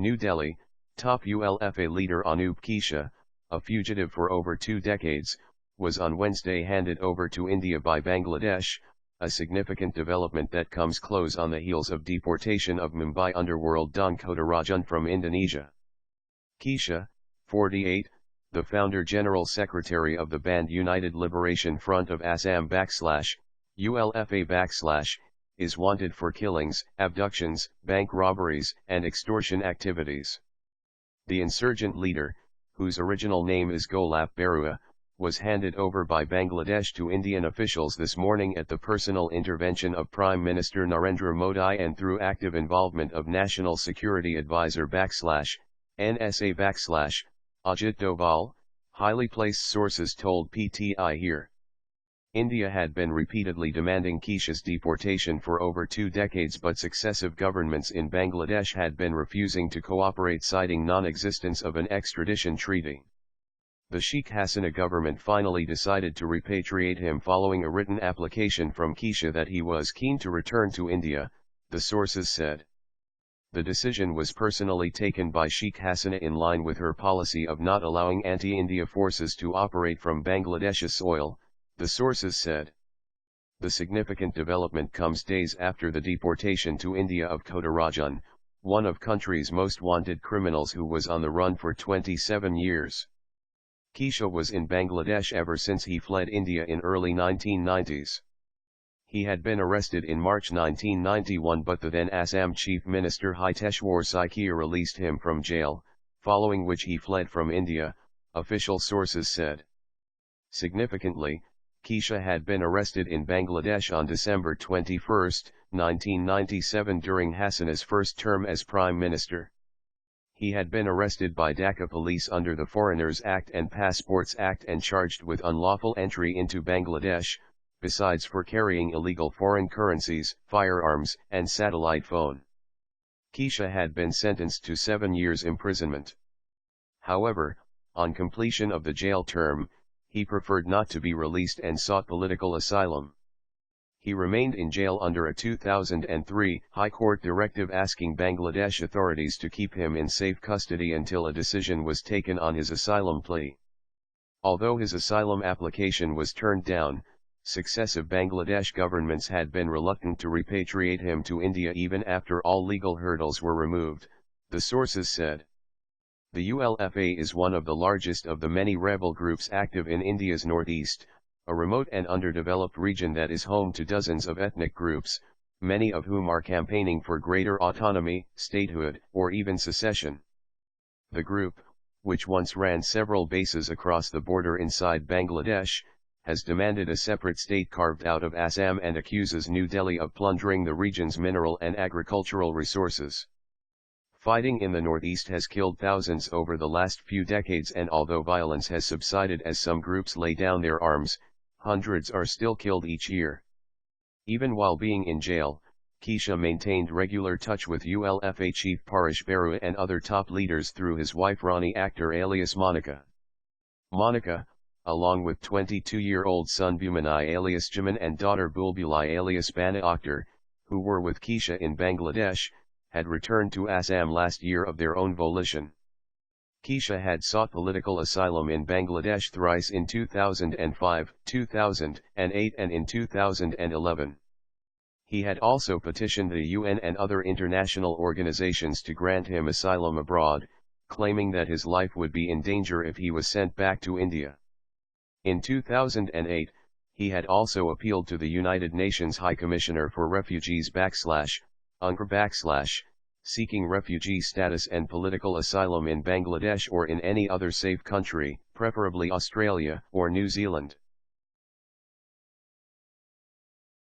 New Delhi, top ULFA leader Anup Chetia, a fugitive for over 2 decades, was on Wednesday handed over to India by Bangladesh, a significant development that comes close on the heels of deportation of Mumbai underworld Don Chhota Rajan from Indonesia. Chetia, 48, the founder General Secretary of the banned United Liberation Front of Assam /ULFA/ is wanted for killings, abductions, bank robberies, and extortion activities. The insurgent leader, whose original name is Golap Barua, was handed over by Bangladesh to Indian officials this morning at the personal intervention of Prime Minister Narendra Modi and through active involvement of National Security Advisor /NSA/ Ajit Doval, highly placed sources told PTI here. India had been repeatedly demanding Chetia's deportation for over 2 decades, but successive governments in Bangladesh had been refusing to cooperate, citing non-existence of an extradition treaty. The Sheikh Hasina government finally decided to repatriate him following a written application from Chetia that he was keen to return to India, the sources said. The decision was personally taken by Sheikh Hasina in line with her policy of not allowing anti-India forces to operate from Bangladesh's soil, the sources said. The significant development comes days after the deportation to India of Chhota Rajan, one of country's most wanted criminals who was on the run for 27 years. Chetia was in Bangladesh ever since he fled India in early 1990s. He had been arrested in March 1991, but the then Assam Chief Minister Hiteshwar Saikia released him from jail, following which he fled from India, official sources said. Significantly, Chetia had been arrested in Bangladesh on December 21, 1997 during Hasina's first term as Prime Minister. He had been arrested by Dhaka police under the Foreigners Act and Passports Act and charged with unlawful entry into Bangladesh, besides for carrying illegal foreign currencies, firearms, and satellite phone. Chetia had been sentenced to 7 years imprisonment. However, on completion of the jail term, he preferred not to be released and sought political asylum. He remained in jail under a 2003 High Court directive asking Bangladesh authorities to keep him in safe custody until a decision was taken on his asylum plea. Although his asylum application was turned down, successive Bangladesh governments had been reluctant to repatriate him to India even after all legal hurdles were removed, the sources said. The ULFA is one of the largest of the many rebel groups active in India's northeast, a remote and underdeveloped region that is home to dozens of ethnic groups, many of whom are campaigning for greater autonomy, statehood, or even secession. The group, which once ran several bases across the border inside Bangladesh, has demanded a separate state carved out of Assam and accuses New Delhi of plundering the region's mineral and agricultural resources. Fighting in the northeast has killed thousands over the last few decades, and although violence has subsided as some groups lay down their arms, hundreds are still killed each year. Even while being in jail, Chetia maintained regular touch with ULFA chief Paresh Barua and other top leaders through his wife Rani Akhtar alias Monica. Monica, along with 22-year-old son Bumanai alias Jaman and daughter Bulbulai alias Bana Akhtar, who were with Chetia in Bangladesh, had returned to Assam last year of their own volition. Chetia had sought political asylum in Bangladesh thrice in 2005, 2008 and in 2011. He had also petitioned the UN and other international organizations to grant him asylum abroad, claiming that his life would be in danger if he was sent back to India. In 2008, he had also appealed to the United Nations High Commissioner for Refugees /UNRWA seeking refugee status and political asylum in Bangladesh or in any other safe country, preferably Australia or New Zealand.